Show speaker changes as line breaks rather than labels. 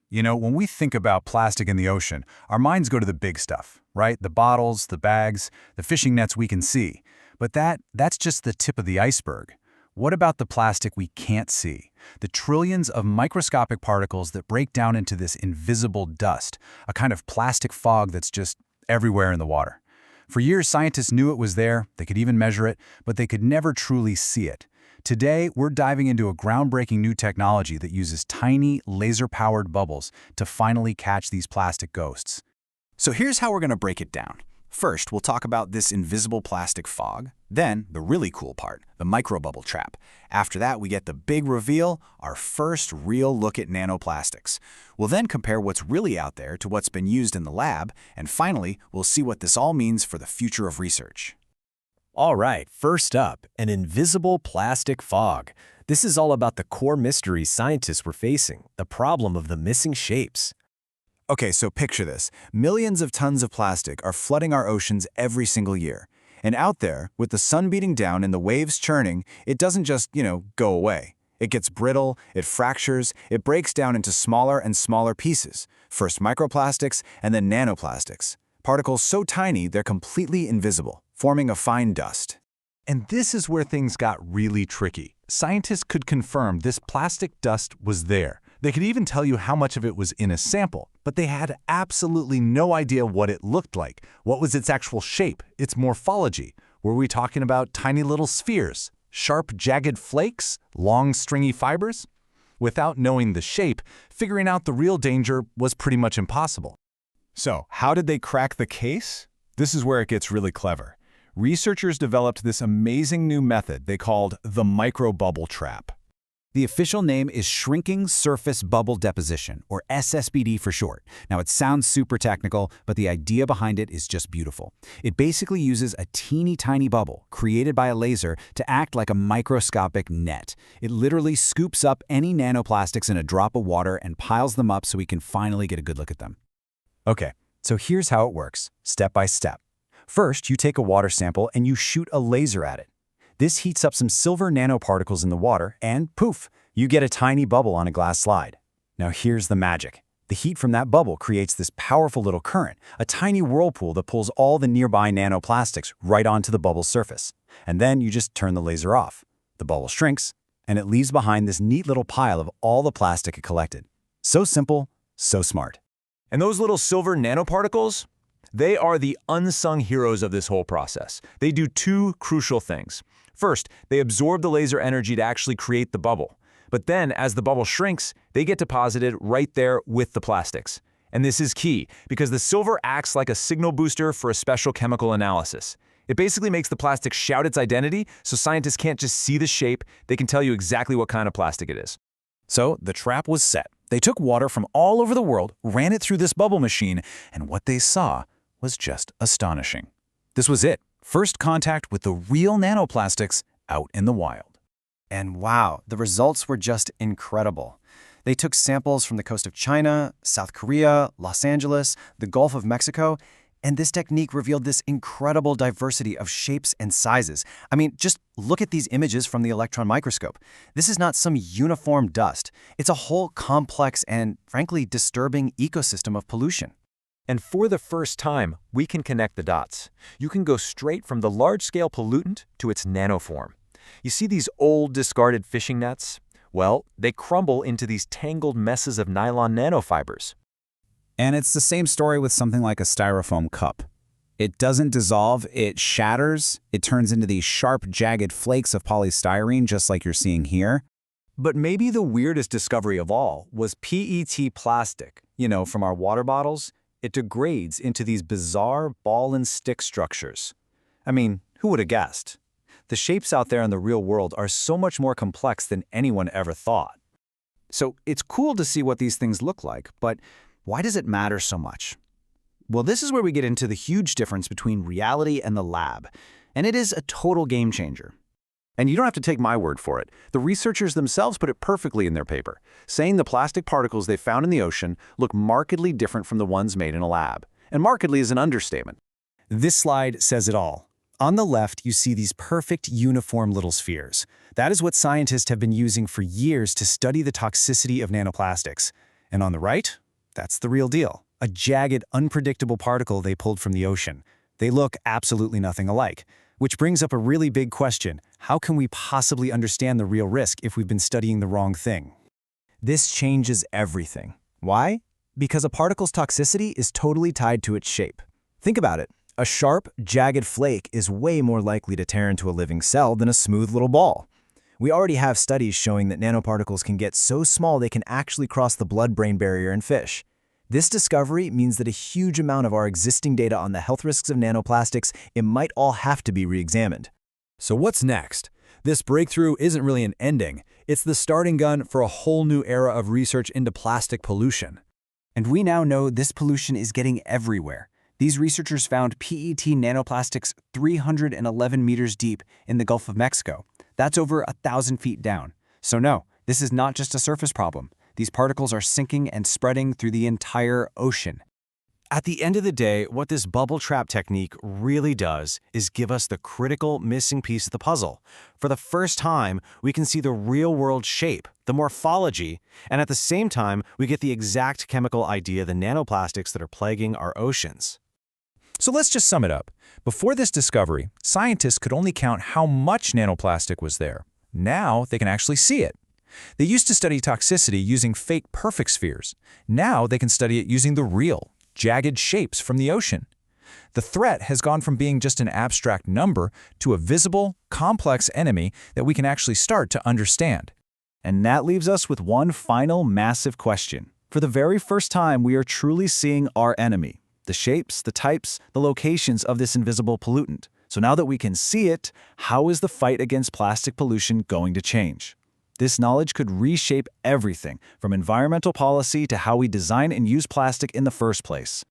You know, when we think about plastic in the ocean, our minds go to the big stuff, right? The bottles, the bags, the fishing nets we can see. But that's just the tip of the iceberg. What about the plastic we can't see? The trillions of microscopic particles that break down into this invisible dust, a kind of plastic fog that's just everywhere in the water. For years, scientists knew it was there, they could even measure it, but they could never truly see it. Today, we're diving into a groundbreaking new technology that uses tiny, laser-powered bubbles to finally catch these plastic ghosts.
So here's how we're going to break it down. First, we'll talk about this invisible plastic fog. Then, the really cool part, the microbubble trap. After that, we get the big reveal, our first real look at nanoplastics. We'll then compare what's really out there to what's been used in the lab, and finally, we'll see what this all means for the future of research.
All right, first up, an invisible plastic fog. This is all about the core mystery scientists were facing, the problem of the missing shapes.
Okay, so picture this. Millions of tons of plastic are flooding our oceans every single year. And out there, with the sun beating down and the waves churning, it doesn't just, go away. It gets brittle, it fractures, it breaks down into smaller and smaller pieces. First microplastics and then nanoplastics. Particles so tiny they're completely invisible, forming a fine dust.
And this is where things got really tricky. Scientists could confirm this plastic dust was there. They could even tell you how much of it was in a sample, but they had absolutely no idea what it looked like. What was its actual shape, its morphology? Were we talking about tiny little spheres, sharp, jagged flakes, long, stringy fibers? Without knowing the shape, figuring out the real danger was pretty much impossible.
So, how did they crack the case? This is where it gets really clever. Researchers developed this amazing new method they called the microbubble trap.
The official name is Shrinking Surface Bubble Deposition, or SSBD for short. Now, it sounds super technical, but the idea behind it is just beautiful. It basically uses a teeny tiny bubble, created by a laser, to act like a microscopic net. It literally scoops up any nanoplastics in a drop of water and piles them up so we can finally get a good look at them.
Okay, so here's how it works, step by step. First, you take a water sample and you shoot a laser at it. This heats up some silver nanoparticles in the water, and poof, you get a tiny bubble on a glass slide. Now here's the magic. The heat from that bubble creates this powerful little current, a tiny whirlpool that pulls all the nearby nanoplastics right onto the bubble's surface. And then you just turn the laser off. The bubble shrinks, and it leaves behind this neat little pile of all the plastic it collected. So simple, so smart.
And those little silver nanoparticles? They are the unsung heroes of this whole process. They do two crucial things. First, they absorb the laser energy to actually create the bubble. But then, as the bubble shrinks, they get deposited right there with the plastics. And this is key, because the silver acts like a signal booster for a special chemical analysis. It basically makes the plastic shout its identity, so scientists can't just see the shape, they can tell you exactly what kind of plastic it is.
So the trap was set. They took water from all over the world, ran it through this bubble machine, and what they saw was just astonishing. This was it. First contact with the real nanoplastics out in the wild.
And wow, the results were just incredible. They took samples from the coast of China, South Korea, Los Angeles, the Gulf of Mexico, and this technique revealed this incredible diversity of shapes and sizes. I mean, just look at these images from the electron microscope. This is not some uniform dust. It's a whole complex and, frankly, disturbing ecosystem of pollution.
And for the first time, we can connect the dots. You can go straight from the large-scale pollutant to its nanoform. You see these old, discarded fishing nets? Well, they crumble into these tangled messes of nylon nanofibers.
And it's the same story with something like a styrofoam cup. It doesn't dissolve, it shatters, it turns into these sharp, jagged flakes of polystyrene, just like you're seeing here.
But maybe the weirdest discovery of all was PET plastic, from our water bottles. It degrades into these bizarre ball and stick structures. I mean, who would have guessed? The shapes out there in the real world are so much more complex than anyone ever thought. So it's cool to see what these things look like, but why does it matter so much? Well, this is where we get into the huge difference between reality and the lab, and it is a total game changer.
And you don't have to take my word for it. The researchers themselves put it perfectly in their paper, saying the plastic particles they found in the ocean look markedly different from the ones made in a lab. And markedly is an understatement.
This slide says it all. On the left, you see these perfect, uniform little spheres. That is what scientists have been using for years to study the toxicity of nanoplastics.
And on the right, that's the real deal. A jagged, unpredictable particle they pulled from the ocean. They look absolutely nothing alike. Which brings up a really big question. How can we possibly understand the real risk if we've been studying the wrong thing? This changes everything. Why? Because a particle's toxicity is totally tied to its shape. Think about it. A sharp, jagged flake is way more likely to tear into a living cell than a smooth little ball. We already have studies showing that nanoparticles can get so small they can actually cross the blood-brain barrier in fish. This discovery means that a huge amount of our existing data on the health risks of nanoplastics, it might all have to be re-examined.
So what's next? This breakthrough isn't really an ending. It's the starting gun for a whole new era of research into plastic pollution.
And we now know this pollution is getting everywhere. These researchers found PET nanoplastics 311 meters deep in the Gulf of Mexico. That's over 1,000 feet down. So no, this is not just a surface problem. These particles are sinking and spreading through the entire ocean.
At the end of the day, what this bubble trap technique really does is give us the critical missing piece of the puzzle. For the first time, we can see the real-world shape, the morphology, and at the same time, we get the exact chemical idea of the nanoplastics that are plaguing our oceans.
So let's just sum it up. Before this discovery, scientists could only count how much nanoplastic was there. Now they can actually see it. They used to study toxicity using fake perfect spheres. Now they can study it using the real, jagged shapes from the ocean. The threat has gone from being just an abstract number to a visible, complex enemy that we can actually start to understand.
And that leaves us with one final massive question. For the very first time, we are truly seeing our enemy. The shapes, the types, the locations of this invisible pollutant. So now that we can see it, how is the fight against plastic pollution going to change? This knowledge could reshape everything, from environmental policy to how we design and use plastic in the first place.